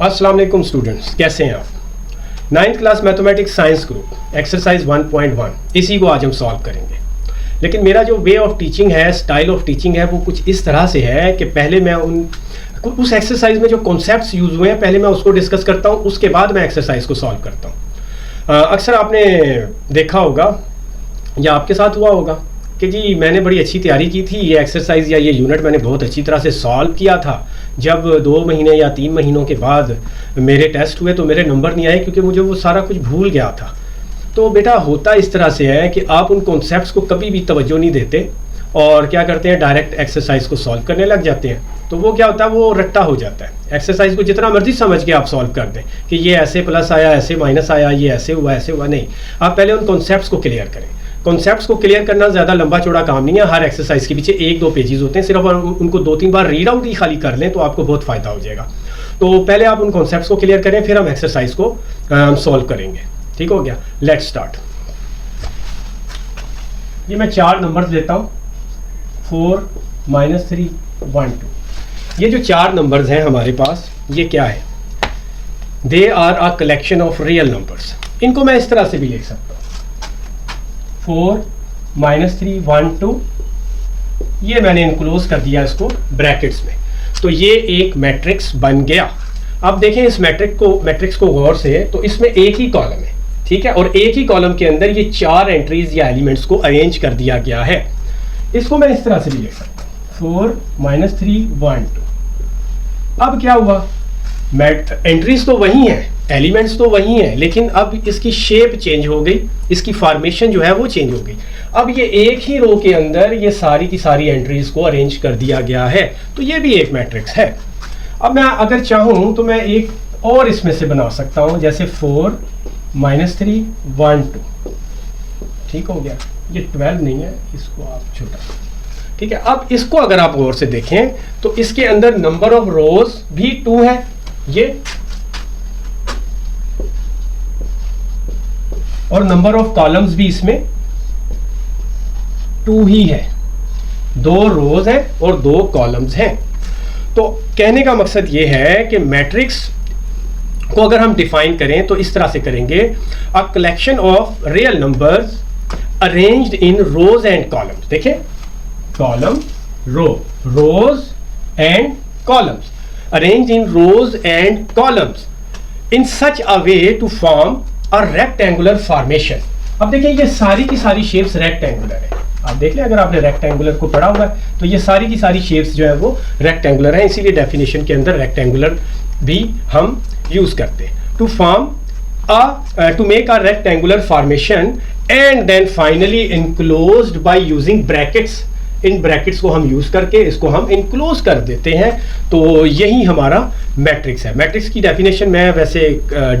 अस्सलाम वालेकुम स्टूडेंट्स, कैसे हैं आप। 9th class mathematics science group exercise 1.1 इसी को आज हम सॉल्व करेंगे। लेकिन मेरा जो वे ऑफ टीचिंग है, स्टाइल ऑफ टीचिंग है, वो कुछ इस तरह से है कि पहले मैं उस एक्सरसाइज में जो कॉन्सेप्ट्स यूज़ हुए हैं पहले मैं उसको डिस्कस करता हूँ, उसके बाद मैं एक्सरसाइज को सॉल्व करता हूँ। अक्सर आपने देखा होगा या आपके साथ हुआ होगा कि जी मैंने बड़ी अच्छी तैयारी की थी, ये एक्सरसाइज या ये यूनिट मैंने बहुत अच्छी तरह से सॉल्व किया था। जब 2 महीने या 3 महीनों के बाद मेरे टेस्ट हुए तो मेरे नंबर नहीं आए क्योंकि मुझे वो सारा कुछ भूल गया था। तो बेटा होता इस तरह से है कि आप उन कॉन्सेप्ट्स को कभी भी तवज्जो नहीं देते और क्या करते हैं, डायरेक्ट एक्सरसाइज को सॉल्व करने लग जाते हैं। तो वो क्या होता है, वो रट्टा हो जाता है। एक्सरसाइज को जितना मर्जी समझ के आप सॉल्व कर दें कि ये ऐसे प्लस आया, ऐसे माइनस आया, ये ऐसे हुआ, ऐसे हुआ, नहीं। आप पहले उन कॉन्सेप्ट्स को क्लियर करें। कॉन्सेप्ट्स को क्लियर करना ज़्यादा लंबा चौड़ा काम नहीं है। हर एक्सरसाइज के पीछे 1-2 पेजेस होते हैं, सिर्फ उनको 2-3 बार रीड आउट ही खाली कर लें तो आपको बहुत फ़ायदा हो जाएगा। तो पहले आप उन कॉन्सेप्ट्स को क्लियर करें, फिर हम एक्सरसाइज को सॉल्व करेंगे। ठीक हो गया, लेट्स स्टार्ट। ये मैं 4 नंबर्स लेता हूँ, 4, -3, 1, 2। ये जो 4 नंबर्स हैं हमारे पास, ये क्या है? They are a collection of real numbers. इनको मैं इस तरह से भी लिख सकता हूँ, 4, -3, 1, 2। ये मैंने इनक्लोज कर दिया इसको ब्रैकेट्स में। तो ये एक मैट्रिक्स बन गया। अब देखें इस मैट्रिक्स को गौर से, तो इसमें एक ही कॉलम है, ठीक है, और एक ही कॉलम के अंदर ये 4 एंट्रीज या एलिमेंट्स को अरेंज कर दिया गया है। इसको मैं इस तरह से भी लिख सकता हूँ, 4, -3, 1, 2। अब क्या हुआ, एंट्रीज तो वही हैं, एलिमेंट्स तो वही हैं, लेकिन अब इसकी शेप चेंज हो गई, इसकी फॉर्मेशन जो है वो चेंज हो गई। अब ये एक ही रो के अंदर ये सारी की सारी एंट्रीज को अरेंज कर दिया गया है, तो ये भी एक मैट्रिक्स है। अब मैं अगर चाहूँ तो मैं एक और इसमें से बना सकता हूँ, जैसे 4, -3, 1, 2। ठीक हो गया, ये 12 नहीं है, इसको आप छोटा, ठीक है। अब इसको अगर आप गौर से देखें तो इसके अंदर नंबर ऑफ रोज भी 2 है, ये, और नंबर ऑफ कॉलम्स भी इसमें 2 ही है। 2 रोज हैं और 2 कॉलम्स हैं। तो कहने का मकसद ये है कि मैट्रिक्स को अगर हम डिफाइन करें तो इस तरह से करेंगे, a collection of real numbers arranged in rows and columns. देखें, column, row, rows and columns, arranged in rows and columns in such a way to form और रेक्टेंगुलर फॉर्मेशन। अब देखिए ये सारी की सारी शेप्स रेक्टेंगुलर है। आप देख लें, अगर आपने रेक्टेंगुलर को पढ़ा हुआ है तो ये सारी की सारी शेप्स जो है वो रेक्टेंगुलर है, इसीलिए डेफिनेशन के अंदर रेक्टेंगुलर भी हम यूज करते हैं। To form to make a rectangular formation and then finally enclosed by using brackets. इन ब्रैकेट्स को हम यूज करके इसको हम इनक्लोज कर देते हैं। तो यही हमारा मैट्रिक्स है। मैट्रिक्स की डेफिनेशन मैं वैसे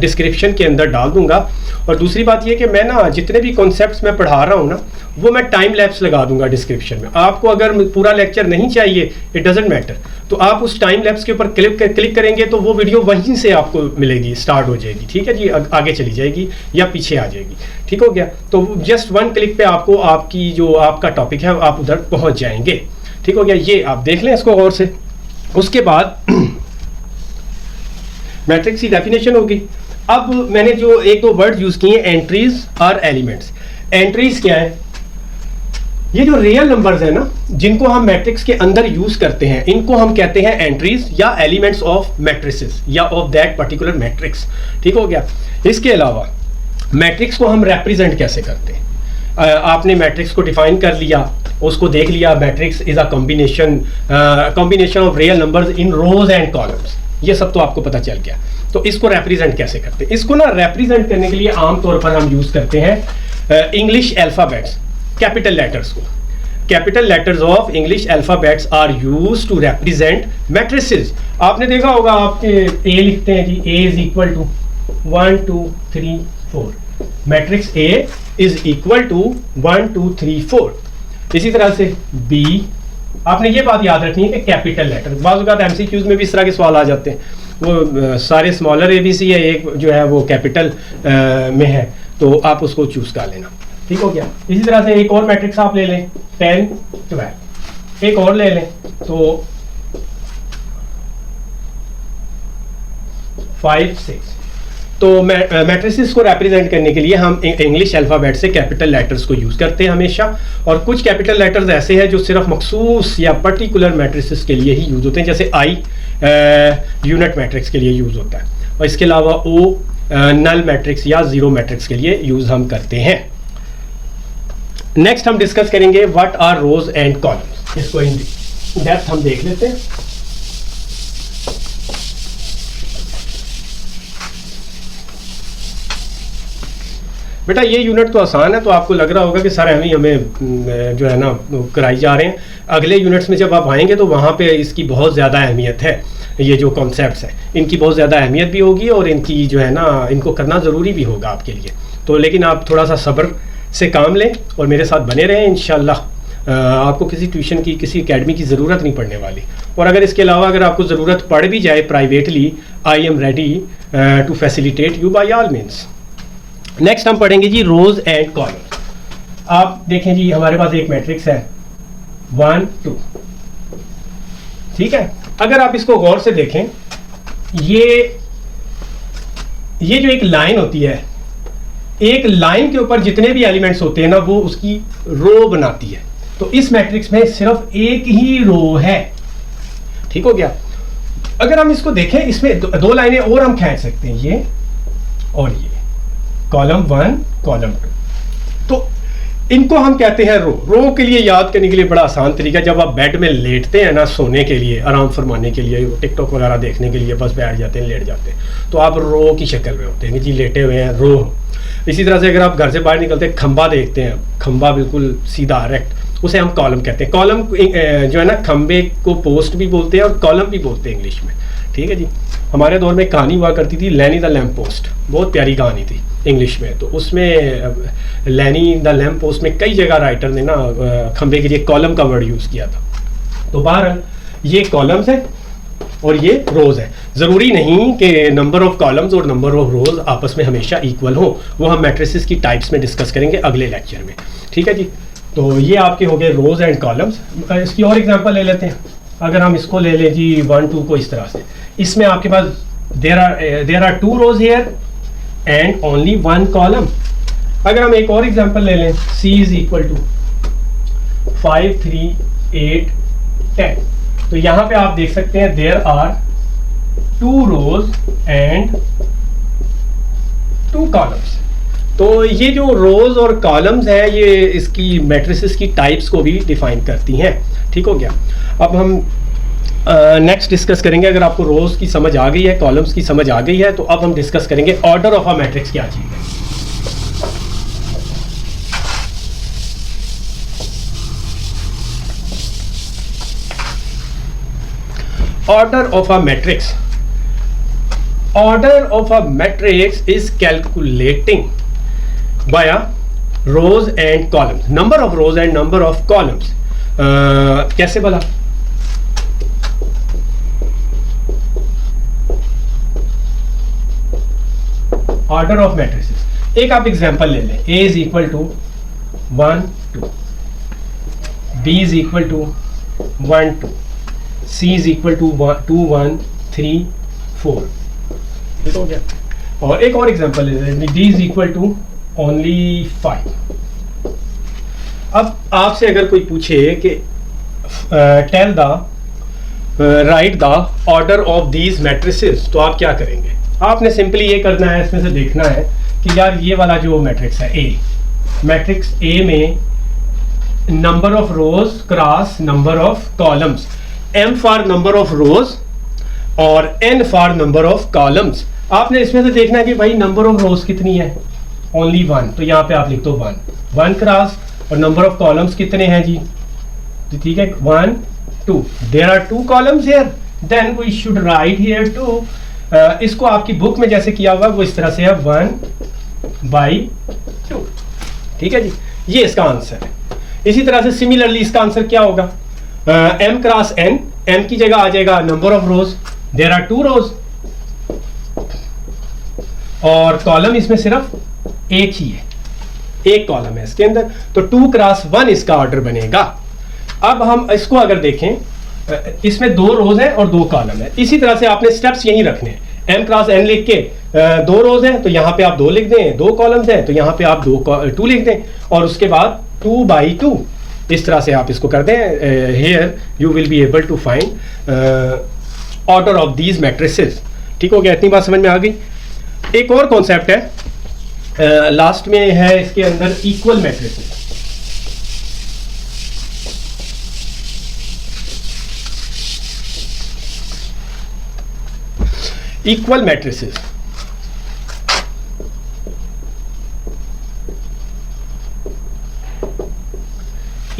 डिस्क्रिप्शन के अंदर डाल दूंगा। और दूसरी बात ये कि मैं ना जितने भी कॉन्सेप्ट्स मैं पढ़ा रहा हूँ ना, वो मैं टाइम लैप्स लगा दूंगा डिस्क्रिप्शन में। आपको अगर पूरा लेक्चर नहीं चाहिए, इट डजेंट मैटर, तो आप उस टाइम लैप्स के ऊपर क्लिक करेंगे तो वो वीडियो वहीं से आपको मिलेगी, स्टार्ट हो जाएगी, ठीक है जी, आगे चली जाएगी या पीछे आ जाएगी। ठीक हो गया, तो जस्ट 1 क्लिक पे आपको आपकी जो आपका टॉपिक है आप उधर पहुंच जाएंगे। ठीक हो गया, ये आप देख लें इसको गौर से। उसके बाद मैट्रिक्स की डेफिनेशन होगी। अब मैंने जो 1-2 वर्ड यूज किए, एंट्रीज और एलिमेंट्स। एंट्रीज क्या है? ये जो रियल नंबर्स है ना, जिनको हम मैट्रिक्स के अंदर यूज करते हैं, इनको हम कहते हैं एंट्रीज या एलिमेंट्स ऑफ मैट्रिसेस या ऑफ दैट पर्टिकुलर मैट्रिक्स। ठीक हो गया। इसके अलावा मैट्रिक्स को हम रिप्रेजेंट कैसे करते हैं? आपने मैट्रिक्स को डिफाइन कर लिया, उसको देख लिया, matrix is a combination of real numbers in rows and columns, ये सब तो आपको पता चल गया। तो इसको रिप्रेजेंट कैसे करते हैं? इसको ना रिप्रेजेंट करने के लिए आमतौर पर हम यूज करते हैं इंग्लिश अल्फाबेट्स, कैपिटल लेटर्स को। Capital letters of English alphabets are used to represent matrices. आपने देखा होगा, आपके ए लिखते हैं जी, A is equal to 1 2 3 4, matrix A is equal to 1 2 3 4। इसी तरह से बी, आपने ये बात याद रखनी है कि कैपिटल लेटर, बाज़ औक़ात एमसीक्यूज में भी इस तरह के सवाल आ जाते हैं, वो सारे स्मॉलर एबीसी है, एक जो है वो कैपिटल में है, तो आप उसको चूज कर लेना। ठीक हो गया। इसी तरह से एक और मैट्रिक्स आप ले लें, 10 12, एक और ले लें तो 5 6। तो मैट्रिसेस को रिप्रेजेंट करने के लिए हम इंग्लिश अल्फ़ाबेट से कैपिटल लेटर्स को यूज़ करते हैं हमेशा, और कुछ कैपिटल लेटर्स ऐसे हैं जो सिर्फ मखसूस या पर्टिकुलर मैट्रिसेस के लिए ही यूज़ होते हैं, जैसे आई यूनिट मैट्रिक्स के लिए यूज़ होता है, और इसके अलावा ओ नल मैट्रिक्स या ज़ीरो मैट्रिक्स के लिए यूज़ हम करते हैं। नेक्स्ट हम डिस्कस करेंगे what are rows and columns. इसको इन डेप्थ हम देख लेते हैं। बेटा ये यूनिट तो आसान है, तो आपको लग रहा होगा कि सर हमें जो है ना कराई जा रहे हैं। अगले यूनिट्स में जब आप आएंगे तो वहाँ पे इसकी बहुत ज़्यादा अहमियत है। ये जो कॉन्सेप्ट्स हैं इनकी बहुत ज़्यादा अहमियत भी होगी, और इनकी जो है ना इनको करना ज़रूरी भी होगा आपके लिए। तो लेकिन आप थोड़ा सा सब्र से काम लें और मेरे साथ बने रहें। इंशाल्लाह आपको किसी ट्यूशन की, किसी एकेडमी की ज़रूरत नहीं पड़ने वाली। और अगर इसके अलावा अगर आपको ज़रूरत पड़ भी जाए privately, I am ready to facilitate you by all means. Next हम पढ़ेंगे जी रोज एंड कॉलम्स। आप देखें जी हमारे पास एक मैट्रिक्स है 1 2, ठीक है। अगर आप इसको गौर से देखें, ये जो एक लाइन होती है, एक लाइन के ऊपर जितने भी एलिमेंट्स होते हैं ना वो उसकी रो बनाती है। तो इस मैट्रिक्स में सिर्फ एक ही रो है, ठीक हो गया। अगर हम इसको देखें, इसमें दो लाइनें और हम खींच सकते हैं, ये और ये, कॉलम 1 कॉलम 2। तो इनको हम कहते हैं रो। रो के लिए याद करने के लिए बड़ा आसान तरीका, जब आप बेड में लेटते हैं ना सोने के लिए, आराम फरमाने के लिए, टिकटॉक वगैरह देखने के लिए बस बैठ जाते हैं, लेट जाते हैं, तो आप रो की शक्ल में होते हैं जी, लेटे हुए हैं, रो। इसी तरह से अगर आप घर से बाहर निकलते हैं, खंबा देखते हैं, खंबा बिल्कुल सीधा डायरेक्ट, उसे हम कॉलम कहते हैं। कॉलम जो है ना, खंबे को पोस्ट भी बोलते हैं और कॉलम भी बोलते हैं इंग्लिश में, ठीक है जी। हमारे दौर में कहानी हुआ करती थी लैनी द लैम्प पोस्ट, बहुत प्यारी कहानी थी इंग्लिश में। तो उसमें लैनी द लैम्प पोस्ट में कई जगह राइटर ने ना खंबे के लिए कॉलम का वर्ड यूज़ किया था। तो बहरहाल ये कॉलम्स है और ये रोज़ है। ज़रूरी नहीं कि नंबर ऑफ कॉलम्स और नंबर ऑफ रोज़ आपस में हमेशा इक्वल हो, वो हम मैट्रिसेस की टाइप्स में डिस्कस करेंगे अगले लेक्चर में, ठीक है जी। तो ये आपके हो गए रोज़ एंड कॉलम्स। इसकी और एग्जांपल ले लेते हैं। अगर हम इसको ले लें जी 1 2 को, इस तरह से, इसमें आपके पास there are 2 rows here and only 1 column. अगर हम एक और एग्जांपल ले लें, C इज इक्वल टू 5 3 8 10, तो यहाँ पे आप देख सकते हैं there are 2 rows and 2 columns. तो ये जो रोज और कॉलम्स है ये इसकी मैट्रिसेस की टाइप्स को भी डिफाइन करती हैं, ठीक हो गया। अब हम नेक्स्ट डिस्कस करेंगे। अगर आपको रोज की समझ आ गई है, कॉलम्स की समझ आ गई है, तो अब हम डिस्कस करेंगे ऑर्डर ऑफ अ मैट्रिक्स क्या चीज़ है। Order of a matrix. Order of a matrix is calculating via rows and columns. Number of rows and number of columns. कैसे बोला? Order of matrices. एक आप एग्जांपल ले लें। A is equal to 1 2, B is equal to 1 2, C is equal to 2 1 3 4, ठीक हो गया। और एक और एग्जांपल ले लें, D is equal to only 5। अब आपसे अगर कोई पूछे कि tell the write the order of these matrices, तो आप क्या करेंगे? आपने सिंपली ये करना है, इसमें से देखना है कि यार ये वाला जो मैट्रिक्स है A, मैट्रिक्स A में number of rose cross number of columns, M for number of रोज और N for number of columns. आपने इसमें से देखना है कि भाई नंबर ऑफ रोज कितनी है, ओनली 1, तो यहाँ पे आप लिख दो 1 क्रॉस, और नंबर ऑफ कॉलम्स कितने हैं जी, ठीक है 1 2, there are 2 columns here, then we should write here 2। इसको आपकी बुक में जैसे किया हुआ वो इस तरह से है 1/2, ठीक है जी, ये इसका आंसर है। इसी तरह से सिमिलरली इसका आंसर क्या होगा, M क्रॉस N, M की जगह आ जाएगा number of rows, there are 2 rows, और कॉलम इसमें सिर्फ एक ही है, एक कॉलम है इसके अंदर, तो 2 क्रॉस 1 इसका ऑर्डर बनेगा। अब हम इसको अगर देखें, इसमें 2 रोज हैं और 2 कॉलम है। इसी तरह से आपने स्टेप्स यही रखने हैं, m क्रॉस n लिख के 2 रोज है तो यहाँ पे आप 2 लिख दें, 2 कॉलम्स है तो यहाँ पे आप 2 लिख दें, और उसके बाद 2 by 2 इस तरह से आप इसको कर दें. Here you will be able to find order of these matrices. ठीक हो गया, इतनी बात समझ में आ गई. एक और कॉन्सेप्ट है लास्ट में है इसके अंदर, equal matrices. Equal matrices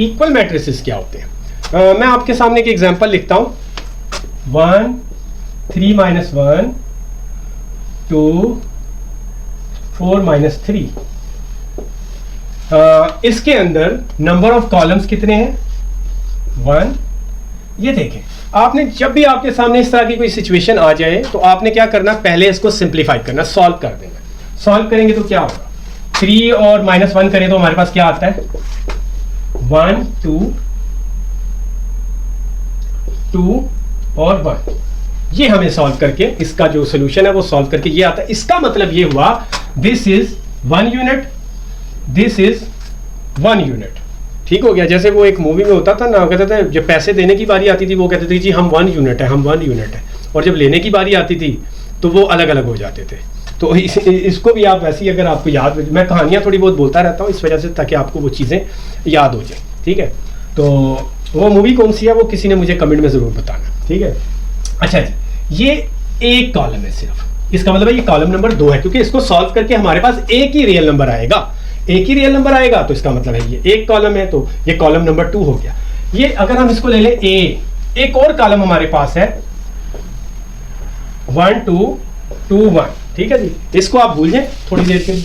equal matrices क्या होते हैं? मैं आपके सामने एक एग्जांपल लिखता हूं. 1 3 - 1 2 4 - 3. इसके अंदर नंबर ऑफ कॉलम्स कितने हैं? 1. ये देखें, आपने जब भी आपके सामने इस तरह की कोई सिचुएशन आ जाए तो आपने क्या करना, पहले इसको सिंप्लीफाई करना, सॉल्व कर देना. सॉल्व करेंगे तो क्या होगा? 3 और -1 करें तो हमारे पास क्या आता है? 1 2 2 और 1. ये हमें सॉल्व करके इसका जो सोल्यूशन है वो सॉल्व करके ये आता है. इसका मतलब ये हुआ this is 1 unit, this is 1 unit. ठीक हो गया. जैसे वो एक मूवी में होता था ना, कहते थे जब पैसे देने की बारी आती थी वो कहते थे जी हम 1 यूनिट है, हम 1 यूनिट है, और जब लेने की बारी आती थी तो वो अलग अलग हो जाते थे. तो इसको भी आप वैसे ही, अगर आपको याद, मैं कहानियाँ थोड़ी बहुत बोलता रहता हूँ इस वजह से, ताकि आपको वो चीज़ें याद हो जाए. ठीक है, तो वो मूवी कौन सी है वो किसी ने मुझे कमेंट में ज़रूर बताना. ठीक है. अच्छा जी, ये एक कॉलम है सिर्फ, इसका मतलब है ये कॉलम नंबर 2 है, क्योंकि इसको सॉल्व करके हमारे पास एक ही रियल नंबर आएगा. एक ही रियल नंबर आएगा तो इसका मतलब है ये एक कॉलम है, तो ये कॉलम नंबर 2 हो गया. ये अगर हम इसको ले लें ए, एक और कॉलम हमारे पास है 1 2 2 1. ठीक है जी, इसको आप भूल जाएं थोड़ी देर के लिए.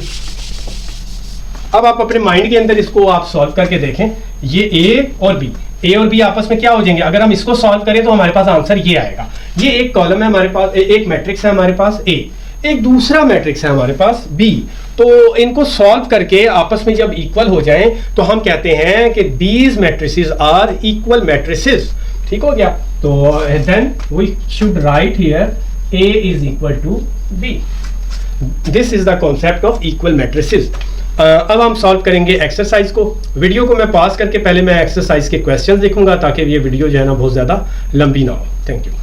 अब आप अपने माइंड के अंदर इसको आप सॉल्व करके देखें. ये ए और बी आपस में क्या हो जाएंगे? अगर हम इसको सॉल्व करें तो हमारे पास आंसर ये आएगा. ये एक कॉलम है हमारे पास, एक मैट्रिक्स है हमारे पास ए, एक दूसरा मैट्रिक्स है हमारे पास बी. तो इनको सॉल्व करके आपस में जब इक्वल हो जाएं तो हम कहते हैं कि these matrices are equal matrices. ठीक हो गया. तो then we should write here A is equal to B. This is the concept of equal matrices. अब हम सॉल्व करेंगे एक्सरसाइज को. वीडियो को मैं पास करके पहले मैं एक्सरसाइज के क्वेश्चंस देखूंगा ताकि ये वीडियो जो है ना बहुत ज़्यादा लंबी ना हो. Thank you.